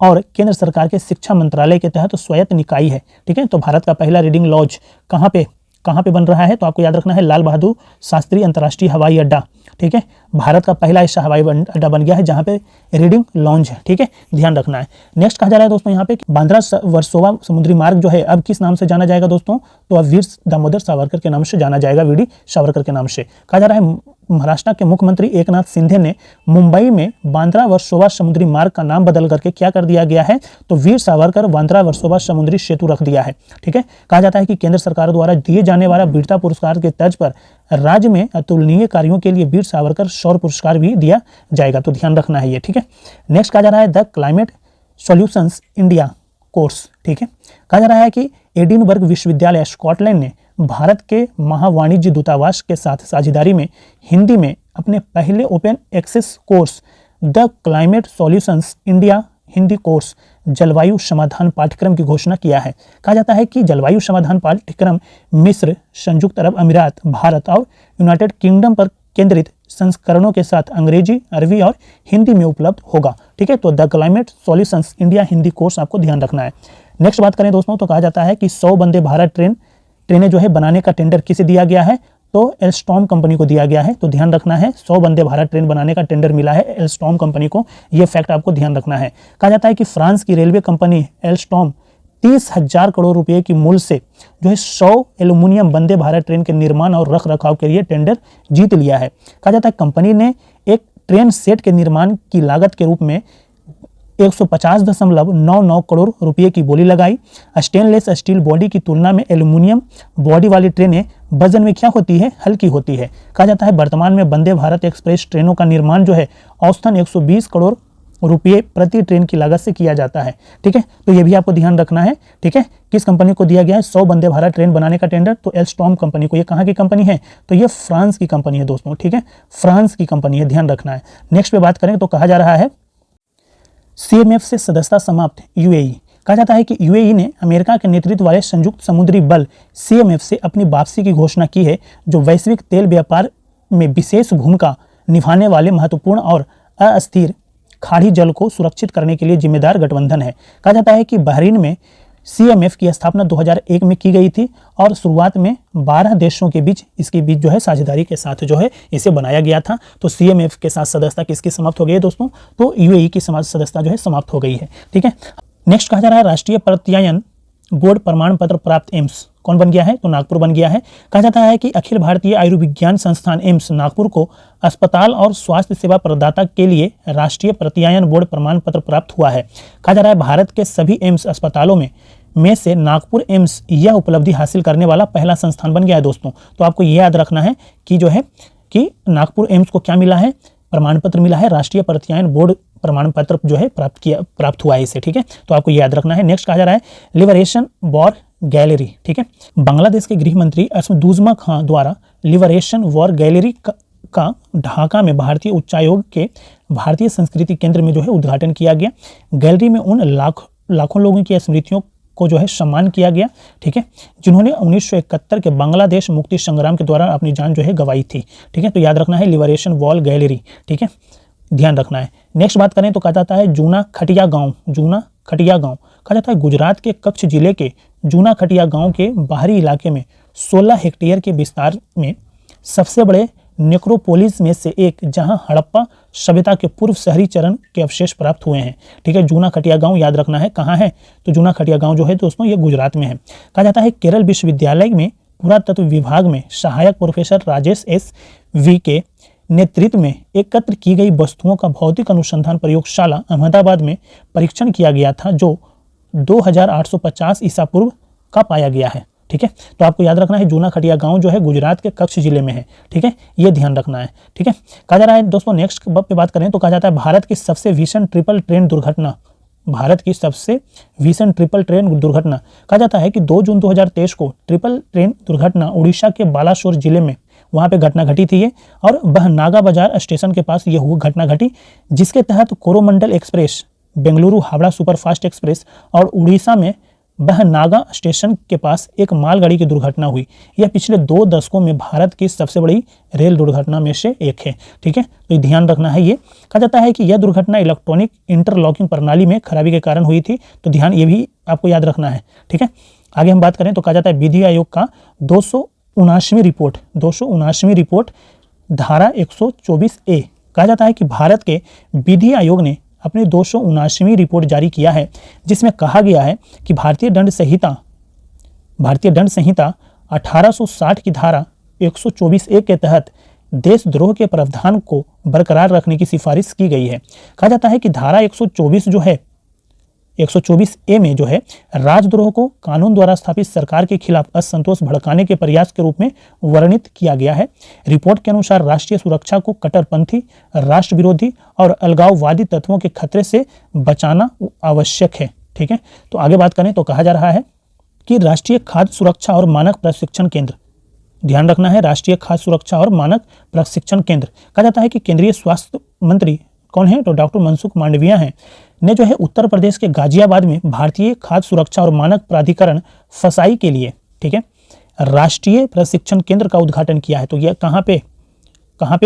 और केंद्र सरकार के शिक्षा मंत्रालय के तहत स्वायत्त निकाय है, ठीक है। तो भारत का पहला रीडिंग लॉन्च कहाँ पे बन रहा है, तो आपको याद रखना है लाल बहादुर शास्त्री अंतर्राष्ट्रीय हवाई अड्डा, ठीक है, भारत का पहला ऐसा हवाई अड्डा बन गया है जहां पे रीडिंग लॉन्च है, ठीक है, ध्यान रखना है। नेक्स्ट कहा जा रहा है दोस्तों यहाँ पे बांद्रा वर्सोवा समुद्री मार्ग जो है अब किस नाम से जाना जाएगा दोस्तों, तो अब वीर दामोदर सावरकर के नाम से जाना जाएगा, वीडी सावरकर के नाम से। कहा जा रहा है महाराष्ट्र के मुख्यमंत्री एकनाथ शिंदे ने मुंबई में बांद्रा वर्सोवा समुद्री मार्ग का नाम बदल करके क्या कर दिया गया है, तो वीर सावरकर बांद्रा वर्सोवा समुद्री सेतु रख दिया है, ठीक है। कहा जाता है कि केंद्र सरकार द्वारा दिए जाने वाला वीरता पुरस्कार के तर्ज पर राज्य में अतुलनीय कार्यों के लिए वीर सावरकर शौर्य पुरस्कार भी दिया जाएगा, तो ध्यान रखना है ये, ठीक है। नेक्स्ट कहा जा रहा है the climate solutions India course, ठीक है। कहा जा रहा है कि एडिनबर्ग विश्वविद्यालय स्कॉटलैंड ने भारत के महावाणिज्य दूतावास के साथ साझेदारी में हिंदी में अपने पहले open access course the climate solutions India Hindi course जलवायु समाधान पाठ्यक्रम की घोषणा किया है। कहा जाता है कि जलवायु समाधान पाठ्यक्रम मिस्र, संयुक्त अरब अमीरात, भारत और यूनाइटेड किंगडम पर केंद्रित संस्करणों के साथ अंग्रेजी, अरबी और हिंदी में उपलब्ध होगा, ठीक है। तो the climate solutions India Hindi course आपको ध्यान रखना है। नेक्स्ट बात करें दोस्तों तो कहा जाता है कि 100 वंदे भारत ट्रेनें जो है बनाने का टेंडर किसे दिया गया है, तो एल्स्टॉम कंपनी को दिया गया है, तो ध्यान रखना है 100 वंदे भारत ट्रेन बनाने का टेंडर मिला है एल्स्टॉम कंपनी को, ये फैक्ट आपको ध्यान रखना है। कहा जाता है कि फ्रांस की रेलवे कंपनी एल्स्टॉम 30,000 करोड़ रुपए की मूल्य से जो है 100 एल्यूमिनियम वंदे भारत ट्रेन के निर्माण और रख रखाव के लिए टेंडर जीत लिया है। कहा जाता है कंपनी ने एक ट्रेन सेट के निर्माण की लागत के रूप में 150.99 करोड़ रुपए की बोली लगाई। स्टेनलेस स्टील बॉडी की तुलना में एल्यूमिनियम बॉडी वाली ट्रेनें वजन में क्या होती है, हल्की होती है। कहा जाता है वर्तमान में वंदे भारत एक्सप्रेस ट्रेनों का निर्माण जो है औसतन 120 करोड़ रुपये प्रति ट्रेन की लागत से किया जाता है। ठीक है, तो ये भी आपको ध्यान रखना है। ठीक है, किस कंपनी को दिया गया है 100 वंदे भारत ट्रेन बनाने का टेंडर? तो एल्स्टॉम कंपनी को। ये कहाँ की कंपनी है? तो ये फ्रांस की कंपनी है दोस्तों। ठीक है, फ्रांस की कंपनी है, ध्यान रखना है। नेक्स्ट पे बात करें तो कहा जा रहा है CMF से सदस्यता समाप्त UAE। कहा जाता है कि UAE ने अमेरिका के नेतृत्व वाले संयुक्त समुद्री बल CMF से अपनी वापसी की घोषणा की है, जो वैश्विक तेल व्यापार में विशेष भूमिका निभाने वाले महत्वपूर्ण और अस्थिर खाड़ी जल को सुरक्षित करने के लिए जिम्मेदार गठबंधन है। कहा जाता है कि बहरीन में CMF की स्थापना 2001 में की गई थी और शुरुआत में 12 देशों के बीच इसके बीच जो है साझेदारी के साथ जो है इसे बनाया गया था। तो CMF के साथ सदस्यता किसकी समाप्त हो गई है दोस्तों? तो UAE की सदस्यता जो है समाप्त हो गई है। ठीक है, नेक्स्ट कहा जा रहा है राष्ट्रीय प्रत्यायन बोर्ड प्रमाण पत्र प्राप्त एम्स कौन बन गया है? तो नागपुर बन गया है। कहा जाता है कि अखिल भारतीय आयुर्विज्ञान संस्थान एम्स नागपुर को अस्पताल और स्वास्थ्य सेवा प्रदाता के लिए राष्ट्रीय प्रत्यायन बोर्ड प्रमाण पत्र प्राप्त हुआ है। कहा जा रहा है भारत के सभी एम्स अस्पतालों में से नागपुर एम्स यह उपलब्धि हासिल करने वाला पहला संस्थान बन गया है दोस्तों। तो आपको यह याद रखना है कि जो है कि नागपुर एम्स को क्या मिला है? प्रमाण पत्र मिला है, राष्ट्रीय प्रत्यायन बोर्ड प्रमाण पत्र जो है प्राप्त हुआ है इसे। ठीक है, तो आपको याद रखना है। नेक्स्ट कहा जा रहा है लिबरेशन वॉर गैलरी। ठीक है, बांग्लादेश के गृह मंत्री असदुज्जमा खां द्वारा लिबरेशन वॉर गैलरी का ढाका में भारतीय उच्चायोग के भारतीय संस्कृति केंद्र में जो है उद्घाटन किया गया। गैलरी में उन लाखों लोगों की स्मृतियों को जो है सम्मान किया गया। ठीक है, जिन्होंने 1971 के बांग्लादेश मुक्ति संग्राम के दौरान अपनी जान जो है गंवाई थी। ठीक है, तो याद रखना है लिबरेशन वॉल गैलरी। ठीक है, ध्यान रखना है। नेक्स्ट बात करें तो कहा जाता है जूना खटिया गांव। जूना खटिया गांव कहा जाता है गुजरात के कच्छ जिले के जूना खटिया गांव के बाहरी इलाके में 16 हेक्टेयर के विस्तार में सबसे बड़े नेक्रोपोलिस में से एक, जहां हड़प्पा सभ्यता के पूर्व शहरी चरण के अवशेष प्राप्त हुए हैं। ठीक है, जूना खटिया गांव याद रखना है कहाँ है? तो जूना खटिया गांव जो है दोस्तों ये गुजरात में है। कहा जाता है केरल विश्वविद्यालय में पुरातत्व विभाग में सहायक प्रोफेसर राजेश SV के नेतृत्व में एकत्र की गई वस्तुओं का भौतिक अनुसंधान प्रयोगशाला अहमदाबाद में परीक्षण किया गया था, जो 2850 ईसा पूर्व का पाया गया है। ठीक है, तो आपको याद रखना है जूना खटिया गांव जो है गुजरात के कच्छ जिले में है। ठीक है, ये ध्यान रखना है। ठीक है, कहा जा रहा है दोस्तों नेक्स्ट पे बात करें तो कहा जाता है भारत की सबसे भीषण ट्रिपल ट्रेन दुर्घटना। भारत की सबसे भीषण ट्रिपल ट्रेन दुर्घटना कहा जाता है कि 2 जून 2023 को ट्रिपल ट्रेन दुर्घटना उड़ीसा के बालासोर जिले में वहाँ पे घटना घटी थी ये, और वह नागा बाजार स्टेशन के पास ये घटना घटी, जिसके तहत Coromandel express, Bengaluru Howrah superfast express और उड़ीसा में वह नागा स्टेशन के पास एक मालगाड़ी की दुर्घटना हुई। यह पिछले 2 दशकों में भारत की सबसे बड़ी रेल दुर्घटना में से एक है। ठीक है, तो ध्यान रखना है। ये कहा जाता है कि यह दुर्घटना इलेक्ट्रॉनिक इंटरलॉकिंग प्रणाली में खराबी के कारण हुई थी, तो ध्यान ये भी आपको याद रखना है। ठीक है, आगे हम बात करें तो कहा जाता है विधि आयोग का 279वीं रिपोर्ट धारा 124A। कहा जाता है कि भारत के विधि आयोग ने अपनी 279वीं रिपोर्ट जारी किया है, जिसमें कहा गया है कि भारतीय दंड संहिता 1860 की धारा 124A के तहत देशद्रोह के प्रावधान को बरकरार रखने की सिफारिश की गई है। कहा जाता है कि धारा 124A में जो है राजद्रोह को कानून द्वारा स्थापित सरकार के खिलाफ असंतोष भड़काने के प्रयास के रूप में वर्णित किया गया है। रिपोर्ट के अनुसार राष्ट्रीय सुरक्षा को कट्टरपंथी, राष्ट्र विरोधी और अलगाववादी तत्वों के खतरे से बचाना आवश्यक है। ठीक है, तो आगे बात करें तो कहा जा रहा है कि राष्ट्रीय खाद्य सुरक्षा और मानक प्रशिक्षण केंद्र, ध्यान रखना है राष्ट्रीय खाद्य सुरक्षा और मानक प्रशिक्षण केंद्र। कहा जाता है कि केंद्रीय स्वास्थ्य मंत्री कौन है? तो डॉक्टर मनसुख मांडविया हैं, ने जो है उत्तर प्रदेश के गाजियाबाद में भारतीय खाद्य सुरक्षा और मानक प्राधिकरण फसाई के लिए, ठीक है, राष्ट्रीय प्रशिक्षण केंद्र का उद्घाटन किया है। तो यह कहाँ पे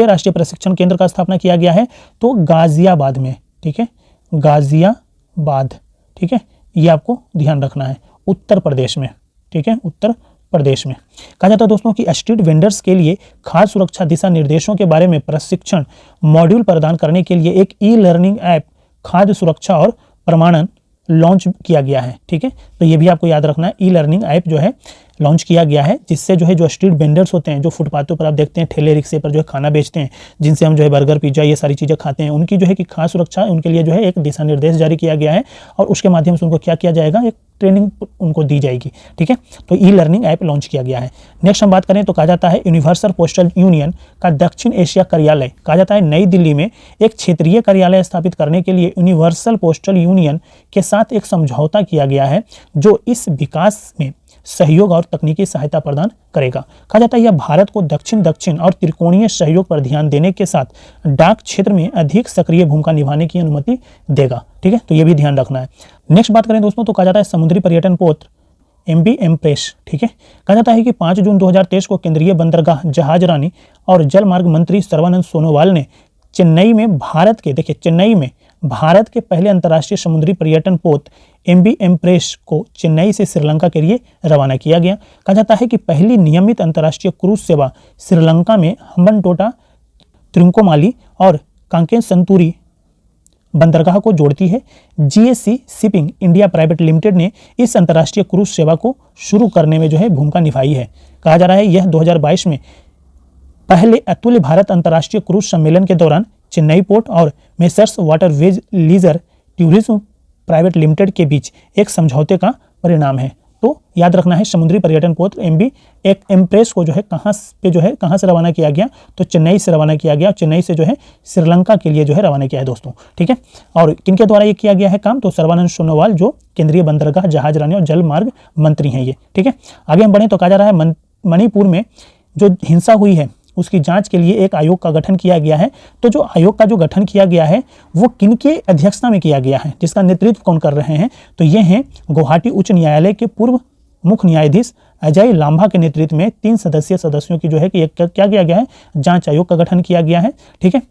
राष्ट्रीय प्रशिक्षण केंद्र का स्थापना किया गया है? तो गाजियाबाद में। ठीक है, गाजियाबाद। ठीक है, ये आपको ध्यान रखना है, उत्तर प्रदेश में। ठीक है, उत्तर प्रदेश में। कहा जाता है दोस्तों कि स्ट्रीट वेंडर्स के लिए खाद्य सुरक्षा दिशा निर्देशों के बारे में प्रशिक्षण मॉड्यूल प्रदान करने के लिए एक ई-लर्निंग ऐप खाद्य सुरक्षा और प्रमाणन लॉन्च किया गया है। ठीक है, तो ये भी आपको याद रखना है, ई-लर्निंग ऐप जो है लॉन्च किया गया है, जिससे जो है जो स्ट्रीट वेंडर्स होते हैं, जो फुटपाथों पर आप देखते हैं ठेले रिक्शे पर जो है खाना बेचते हैं, जिनसे हम जो है बर्गर पिज्जा ये सारी चीज़ें खाते हैं, उनकी जो है कि खास सुरक्षा उनके लिए जो है एक दिशा निर्देश जारी किया गया है और उसके माध्यम से उनको क्या किया जाएगा, एक ट्रेनिंग उनको दी जाएगी। ठीक है, तो ई लर्निंग ऐप लॉन्च किया गया है। नेक्स्ट हम बात करें तो कहा जाता है यूनिवर्सल पोस्टल यूनियन का दक्षिण एशिया कार्यालय, कहा जाता है नई दिल्ली में एक क्षेत्रीय कार्यालय स्थापित करने के लिए यूनिवर्सल पोस्टल यूनियन के साथ एक समझौता किया गया है, जो इस विकास में सहयोग और तकनीकी सहायता प्रदान करेगा। कहा जाता है यह भारत को दक्षिण दक्षिण और त्रिकोणीय सहयोग पर ध्यान देने के साथ डाक क्षेत्र में अधिक सक्रिय भूमिका निभाने की अनुमति देगा। ठीक है, तो ये भी ध्यान रखना है। नेक्स्ट बात करें दोस्तों तो कहा जाता है समुद्री पर्यटन पोत MV एम्प्रेस। ठीक है, कहा जाता है कि 5 जून 2023 को केंद्रीय बंदरगाह जहाज रानी और जल मार्ग मंत्री सर्बानंद सोनोवाल ने चेन्नई में भारत के पहले अंतर्राष्ट्रीय समुद्री पर्यटन पोत MV एम्प्रेस को चेन्नई से श्रीलंका के लिए रवाना किया गया। कहा जाता है कि पहली नियमित अंतर्राष्ट्रीय क्रूज सेवा श्रीलंका में हम्बनटोटा, त्रिंकोमाली और कांकेन संतूरी बंदरगाह को जोड़ती है। GSC shipping India private limited ने इस अंतर्राष्ट्रीय क्रूज सेवा को शुरू करने में जो है भूमिका निभाई है। कहा जा रहा है यह 2022 में पहले अतुल्य भारत अंतर्राष्ट्रीय क्रूज सम्मेलन के दौरान चेन्नई पोर्ट और messrs waterways leisure tourism private limited के बीच एक समझौते का परिणाम है। तो याद रखना है समुद्री पर्यटन पोत MV एम्प्रेस को जो है कहाँ से रवाना किया गया, तो चेन्नई से रवाना किया गया। चेन्नई से जो है श्रीलंका के लिए जो है रवाना किया है दोस्तों। ठीक है, और किनके द्वारा ये किया गया है काम, तो सर्बानंद सोनोवाल जो केंद्रीय बंदरगाह जहाज रानी और जल मार्ग मंत्री हैं ये। ठीक है, आगे हम बढ़ें तो कहा जा रहा है मणिपुर में जो हिंसा हुई है उसकी जांच के लिए एक आयोग का गठन किया गया है। तो जो आयोग का जो गठन किया गया है वो किनके अध्यक्षता में किया गया है, जिसका नेतृत्व कौन कर रहे हैं, तो ये हैं गुवाहाटी उच्च न्यायालय के पूर्व मुख्य न्यायाधीश अजय लांबा के नेतृत्व में 3 सदस्यों की जो है कि एक क्या किया गया है, जांच आयोग का गठन किया गया है। ठीक है,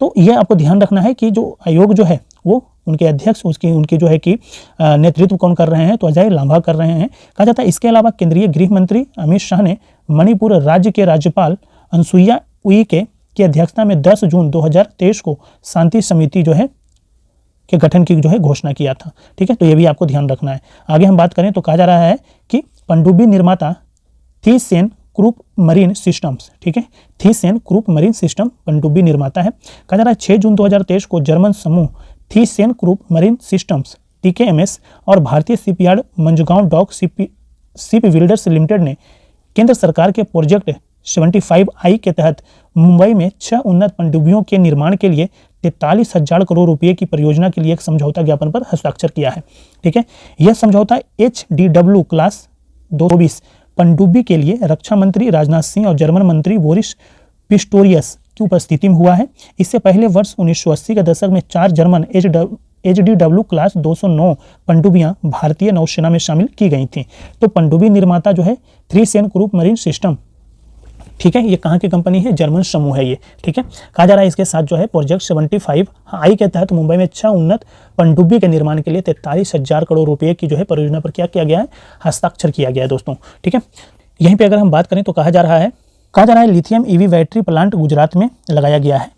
तो ये आपको ध्यान रखना है कि जो आयोग जो है वो उनके अध्यक्ष उनकी जो है कि नेतृत्व कौन कर रहे हैं, तो अजय लांबा कर रहे हैं। कहा जाता है इसके अलावा केंद्रीय गृह मंत्री अमित शाह ने मणिपुर राज्य के राज्यपाल अनसुईया उइके की अध्यक्षता में 10 जून 2023 को शांति समिति जो है के गठन की जो है घोषणा किया था। ठीक है, तो ये भी आपको ध्यान रखना है। आगे हम बात करें तो कहा जा रहा है कि पनडुब्बी निर्माता थीसेन ग्रुप मरीन सिस्टम्स, ठीक है, थीसेन ग्रुप मरीन सिस्टम पनडुब्बी निर्माता है। कहा जा रहा है 6 जून 2023 को जर्मन समूह Thyssen group marine systems TKMS और भारतीय shipyard Mazagon dock ship builders limited ने केंद्र सरकार के प्रोजेक्ट 75I के तहत मुंबई में 6 उन्नत पनडुब्बियों के निर्माण के लिए 43,000 करोड़ रुपए की परियोजना के लिए एक समझौता ज्ञापन पर हस्ताक्षर किया है। ठीक है, यह समझौता HDW क्लास 220 पनडुब्बी के लिए रक्षा मंत्री राजनाथ सिंह और जर्मन मंत्री बोरिस पिस्टोरियस की उपस्थिति में हुआ है। इससे पहले वर्ष 1980 के दशक में 4 जर्मन HDW क्लास 209 पनडुब्बियां भारतीय नौसेना में शामिल की गई थी। तो पनडुब्बी निर्माता जो है थीसेन ग्रुप मरीन सिस्टम, ठीक है, ये कहाँ की कंपनी है, जर्मन समूह है ये। ठीक है, कहा जा रहा है इसके साथ जो है प्रोजेक्ट 75I के तहत मुंबई में 6 उन्नत पनडुब्बी के निर्माण के लिए 43,000 करोड़ रुपए की जो है परियोजना पर क्या किया गया है, हस्ताक्षर किया गया है दोस्तों। ठीक है, यहीं पे अगर हम बात करें तो कहा जा रहा है lithium EV battery plant Gujarat में लगाया गया है।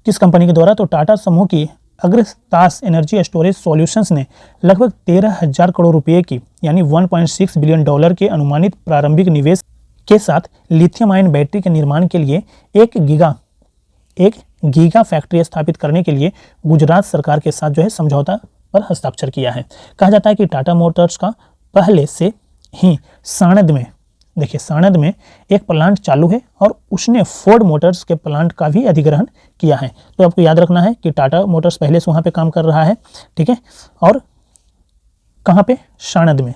किस कंपनी के द्वारा, तो टाटा समूह की अग्रतास एनर्जी स्टोरेज सॉल्यूशंस ने लगभग 13,000 करोड़ रुपए की यानी $1.6 बिलियन के अनुमानित प्रारंभिक निवेश के साथ लिथियम आयन बैटरी के निर्माण के लिए एक गीगा फैक्ट्री स्थापित करने के लिए गुजरात सरकार के साथ जो है समझौता पर हस्ताक्षर किया है। कहा जाता है कि टाटा मोटर्स का पहले से ही साणंद में एक प्लांट चालू है और उसने फोर्ड मोटर्स के प्लांट का भी अधिग्रहण किया है। तो आपको याद रखना है कि टाटा मोटर्स पहले से वहाँ पे काम कर रहा है। ठीक है, और कहाँ पे, साणंद में,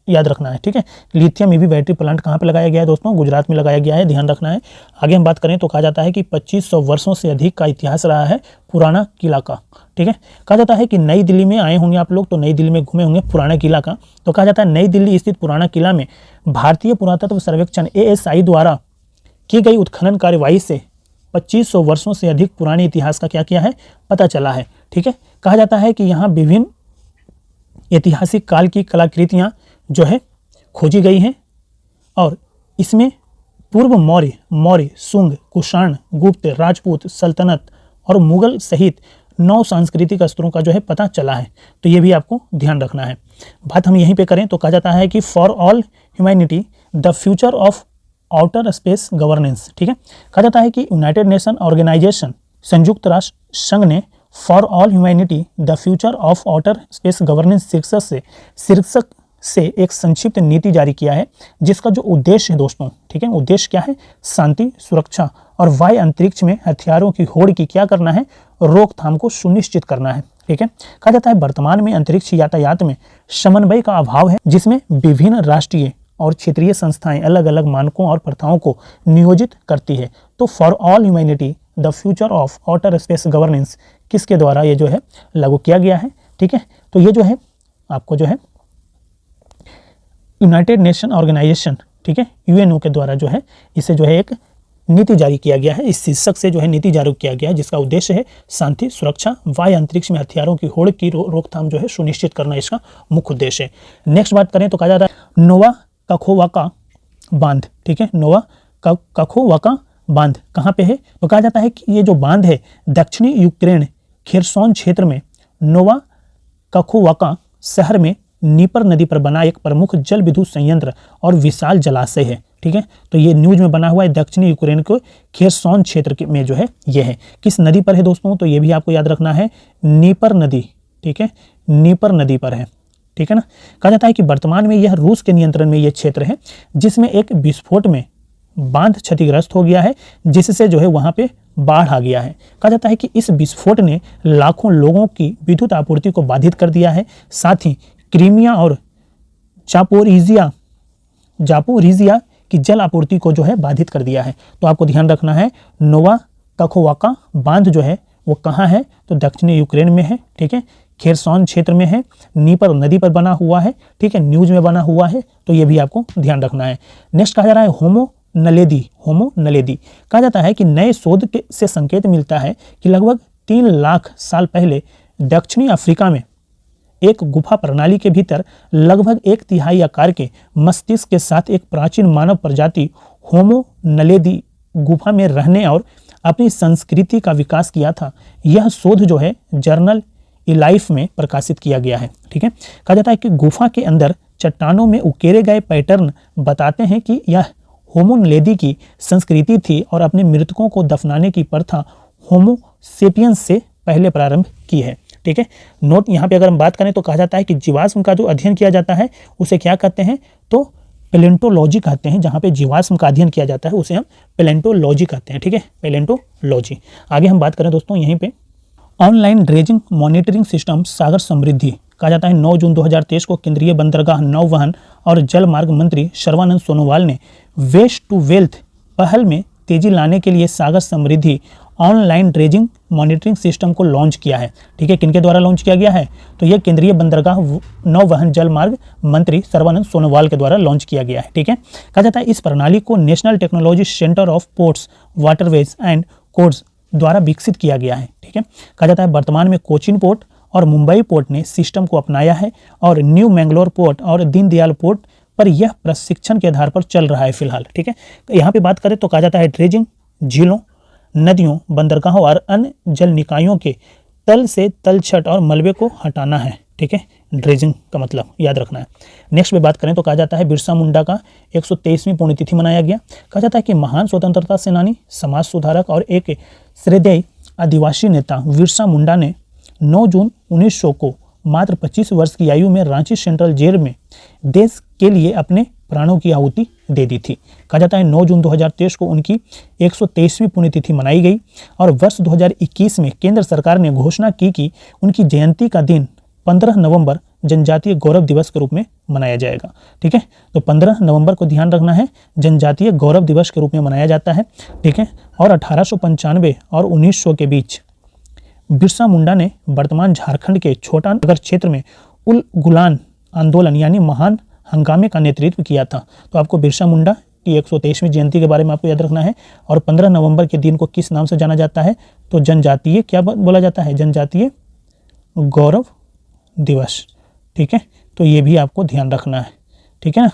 याद रखना है। ठीक है, लिथियम EV बैटरी प्लांट कहाँ पे लगाया गया है दोस्तों, गुजरात में लगाया गया है, ध्यान रखना है। आगे हम बात करें तो कहा जाता है कि 2500 वर्षों से अधिक का इतिहास रहा है पुराना किला का। ठीक है, कहा जाता है कि नई दिल्ली में आए होंगे आप लोग, तो नई दिल्ली में घूमे होंगे पुराना किला का। तो कहा जाता है नई दिल्ली स्थित पुराना किला में भारतीय पुरातत्व सर्वेक्षण ASI द्वारा की गई उत्खनन कार्यवाही से 2500 वर्षों से अधिक पुराने इतिहास का क्या किया है, पता चला है। ठीक है, कहा जाता है कि यहाँ विभिन्न ऐतिहासिक काल की कलाकृतियाँ जो है खोजी गई हैं और इसमें पूर्व मौर्य, शुंग, कुषाण, गुप्त, राजपूत, सल्तनत और मुगल सहित 9 सांस्कृतिक स्तरों का जो है पता चला है। तो ये भी आपको ध्यान रखना है। बात हम यहीं पे करें तो कहा जाता है कि for all humanity the future of outer space governance. ठीक है, कहा जाता है कि यूनाइटेड नेशन ऑर्गेनाइजेशन, संयुक्त राष्ट्र संघ ने for all humanity the future of outer space governance शीर्षक से एक संक्षिप्त नीति जारी किया है, जिसका जो उद्देश्य है दोस्तों, ठीक है, उद्देश्य क्या है, शांति, सुरक्षा और वायु अंतरिक्ष में हथियारों की होड़ की क्या करना है, रोकथाम को सुनिश्चित करना है। ठीक है, कहा जाता है वर्तमान में अंतरिक्ष यातायात में समन्वय का अभाव है, जिसमें विभिन्न राष्ट्रीय और क्षेत्रीय संस्थाएं अलग अलग मानकों और प्रथाओं को नियोजित करती है। तो for all humanity the future of outer space governance किसके द्वारा ये जो है लागू किया गया है। ठीक है, तो ये जो है आपको जो है यूनाइटेड नेशन ऑर्गेनाइजेशन, ठीक है, यूएनओ के द्वारा जो है इसे जो है एक नीति जारी किया गया है। इस शीर्षक से जो है नीति जारी किया गया है, जिसका उद्देश्य है शांति, सुरक्षा, वायु अंतरिक्ष में हथियारों की होड़ की रोकथाम जो है सुनिश्चित करना इसका मुख्य उद्देश्य है। नेक्स्ट बात करें तो कहा जाता है नोवा कखोवाका बांध। ठीक है, नोवा कखोवाका बांध कहाँ पे है, तो कहा जाता है कि ये जो बांध है दक्षिणी यूक्रेन खेरसोन क्षेत्र में नोवा कखोवाका शहर में नीपर नदी पर बना एक प्रमुख जल विद्युत संयंत्र और विशाल जलाशय है। ठीक है, तो ये न्यूज में बना हुआ है, दक्षिणी यूक्रेन को खेरसोन क्षेत्र में जो है ये है। किस नदी पर है दोस्तों, तो ये भी आपको याद रखना है, नीपर नदी। ठीक है, नीपर नदी पर है। ठीक है ना, कहा जाता है कि वर्तमान में यह रूस के नियंत्रण में यह क्षेत्र है, जिसमें एक विस्फोट में बांध क्षतिग्रस्त हो गया है, जिससे जो है वहां पे बाढ़ आ गया है। कहा जाता है कि इस विस्फोट ने लाखों लोगों की विद्युत आपूर्ति को बाधित कर दिया है, साथ ही क्रीमिया और जापोरिजिया की जल आपूर्ति को जो है बाधित कर दिया है। तो आपको ध्यान रखना है, नोवा कखोवाका बांध जो है वो कहाँ है, तो दक्षिणी यूक्रेन में है। ठीक है, खेरसोन क्षेत्र में है, नीपर नदी पर बना हुआ है। ठीक है, न्यूज में बना हुआ है, तो ये भी आपको ध्यान रखना है। नेक्स्ट कहा जा रहा है होमो नलेदी। कहा जाता है कि नए शोध से संकेत मिलता है कि लगभग 3 लाख साल पहले दक्षिणी अफ्रीका में एक गुफा प्रणाली के भीतर लगभग 1/3 आकार के मस्तिष्क के साथ एक प्राचीन मानव प्रजाति होमो नलेदी गुफा में रहने और अपनी संस्कृति का विकास किया था। यह शोध जो है जर्नल लाइफ में प्रकाशित किया गया है। ठीक है, कहा जाता है कि गुफा के अंदर चट्टानों में उकेरे गए पैटर्न बताते हैं कि यह होमो नलेदी की संस्कृति थी और अपने मृतकों को दफनाने की प्रथा होमो सेपियंस से पहले प्रारंभ की है। ठीक है, नोट यहाँ पे अगर हम बात करें तो कहा जाता है कि जीवाश्म का जो अध्ययन किया जाता है उसे क्या कहते हैं, तो पैलेंटोलॉजी कहते हैं। जहाँ पे जीवाश्म का अध्ययन किया जाता है उसे हम पैलेंटोलॉजी कहते हैं। ठीक है, पैलेंटोलॉजी। आगे हम बात करें दोस्तों यहीं पे ऑनलाइन ड्रेजिंग मॉनिटरिंग सिस्टम सागर समृद्धि। कहा जाता है 9 जून 2023 को केंद्रीय बंदरगाह, नौवहन और जल मार्ग मंत्री सर्बानंद सोनोवाल ने वेस्ट टू वेल्थ पहल में तेजी लाने के लिए सागर समृद्धि ऑनलाइन ड्रेजिंग मॉनिटरिंग सिस्टम को लॉन्च किया है। ठीक है, किनके द्वारा लॉन्च किया गया है, तो ये केंद्रीय बंदरगाह, नौवहन जल मार्ग मंत्री सर्बानंद सोनोवाल के द्वारा लॉन्च किया गया है। ठीक है, कहा जाता है इस प्रणाली को national technology centre of ports, waterways and courts द्वारा विकसित किया गया है। ठीक है, कहा जाता है वर्तमान में कोचीन पोर्ट और मुंबई पोर्ट ने सिस्टम को अपनाया है और न्यू मैंगलोर पोर्ट और दीनदयाल पोर्ट पर यह प्रशिक्षण के आधार पर चल रहा है फिलहाल। ठीक है, यहाँ पे बात करें तो कहा जाता है ड्रेजिंग झीलों, नदियों, बंदरगाहों और अन्य जल निकायों के तल से तलछट और मलबे को हटाना है। ठीक है, ड्रेजिंग का मतलब याद रखना है। नेक्स्ट पे बात करें तो कहा जाता है बिरसा मुंडा का 123वीं पुण्यतिथि मनाया गया। कहा जाता है कि महान स्वतंत्रता सेनानी, समाज सुधारक और एक श्रद्धेय आदिवासी नेता बिरसा मुंडा ने 9 जून 1900 को मात्र 25 वर्ष की आयु में रांची सेंट्रल जेल में देश के लिए अपने प्राणों की आहुति दे दी थी। कहा जाता है 9 जून 2023 को उनकी 123वीं पुण्यतिथि मनाई गई और वर्ष 2021 में केंद्र सरकार ने घोषणा की कि उनकी जयंती का दिन 15 नवंबर जनजातीय गौरव दिवस के रूप में मनाया जाएगा। ठीक है, तो 15 नवंबर को ध्यान रखना है, जनजातीय गौरव दिवस के रूप में मनाया जाता है। ठीक है, और 1895 और 1900 के बीच बिरसा मुंडा ने वर्तमान झारखंड के छोटा नगर क्षेत्र में उल गुलान आंदोलन यानी महान हंगामे का नेतृत्व किया था। तो आपको बिरसा मुंडा की 123वीं जयंती के बारे में आपको याद रखना है। और 15 नवंबर के दिन को किस नाम से जाना जाता है, तो जनजातीय क्या बोला जाता है, जनजातीय गौरव दिवस। ठीक है, तो ये भी आपको ध्यान रखना है। ठीक है ना,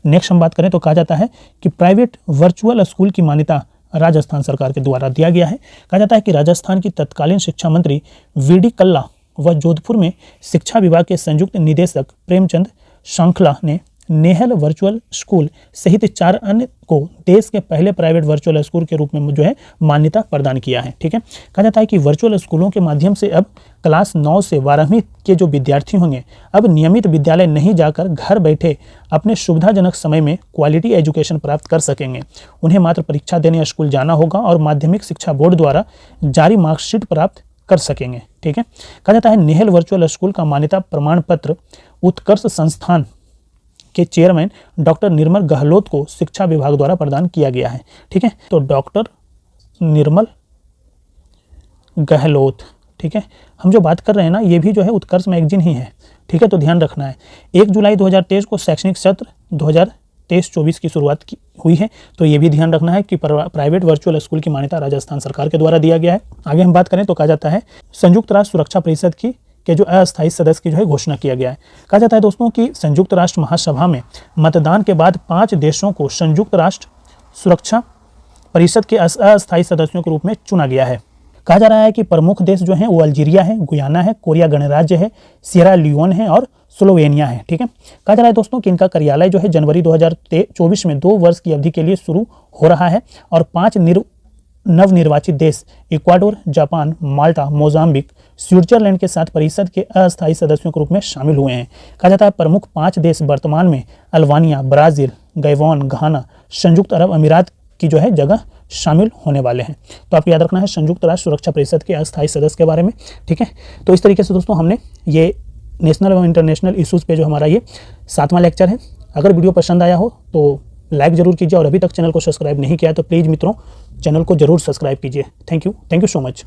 नेक्स्ट हम बात करें तो कहा जाता है कि प्राइवेट वर्चुअल स्कूल की मान्यता राजस्थान सरकार के द्वारा दिया गया है। कहा जाता है कि राजस्थान की तत्कालीन शिक्षा मंत्री वीडी कल्ला व जोधपुर में शिक्षा विभाग के संयुक्त निदेशक प्रेमचंद श्रृंखला ने नेहल वर्चुअल स्कूल सहित 4 अन्य को देश के पहले प्राइवेट वर्चुअल स्कूल के रूप में जो है मान्यता प्रदान किया है। ठीक है, कहा जाता है कि वर्चुअल स्कूलों के माध्यम से अब क्लास 9 से 12वीं के जो विद्यार्थी होंगे अब नियमित विद्यालय नहीं जाकर घर बैठे अपने सुविधाजनक समय में क्वालिटी एजुकेशन प्राप्त कर सकेंगे। उन्हें मात्र परीक्षा देने स्कूल जाना होगा और माध्यमिक शिक्षा बोर्ड द्वारा जारी मार्कशीट प्राप्त कर सकेंगे। ठीक है, कहा जाता है नेहल वर्चुअल स्कूल का मान्यता प्रमाण पत्र उत्कर्ष संस्थान के चेयरमैन डॉक्टर निर्मल गहलोत को शिक्षा विभाग द्वारा प्रदान किया गया है। ठीक है, तो डॉक्टर निर्मल गहलोत, ठीक है, हम जो बात कर रहे हैं ना ये भी जो है उत्कर्ष मैगजीन ही है। ठीक है, तो ध्यान रखना है 1 जुलाई 2023 को शैक्षणिक सत्र 2023-24 की शुरुआत हुई है, तो ये भी ध्यान रखना है कि प्राइवेट वर्चुअल स्कूल की मान्यता राजस्थान सरकार के द्वारा दिया गया है। आगे हम बात करें तो कहा जाता है संयुक्त राष्ट्र सुरक्षा परिषद के जो अस्थायी सदस्य की जो है घोषणा किया गया है। कहा जाता है दोस्तों कि संयुक्त राष्ट्र महासभा में मतदान के बाद 5 देशों को संयुक्त राष्ट्र सुरक्षा परिषद के अस्थायी सदस्यों के रूप में चुना गया है। कहा जा रहा है कि प्रमुख देश जो हैं वो अल्जीरिया है, गुयाना है, कोरिया गणराज्य है, सियरा लियोन है और स्लोवेनिया है। ठीक है, कहा जा रहा है दोस्तों कि इनका कार्यालय जो है जनवरी 2024 में 2 वर्ष की अवधि के लिए शुरू हो रहा है और 5 नवनिर्वाचित देश इक्वाडोर, जापान, माल्टा, मोजाम्बिक, स्विट्जरलैंड के साथ परिषद के अस्थायी सदस्यों के रूप में शामिल हुए हैं। कहा जाता है प्रमुख 5 देश वर्तमान में अल्बानिया, ब्राज़ील, गैबोन, घाना, संयुक्त अरब अमीरात की जो है जगह शामिल होने वाले हैं। तो आपको याद रखना है संयुक्त राष्ट्र सुरक्षा परिषद के अस्थायी सदस्य के बारे में। ठीक है, तो इस तरीके से दोस्तों हमने ये नेशनल एवं इंटरनेशनल इश्यूज़ पे जो हमारा ये 7वां लेक्चर है। अगर वीडियो पसंद आया हो तो लाइक ज़रूर कीजिए और अभी तक चैनल को सब्सक्राइब नहीं किया तो प्लीज़ मित्रों चैनल को ज़रूर सब्सक्राइब कीजिए। Thank you so much.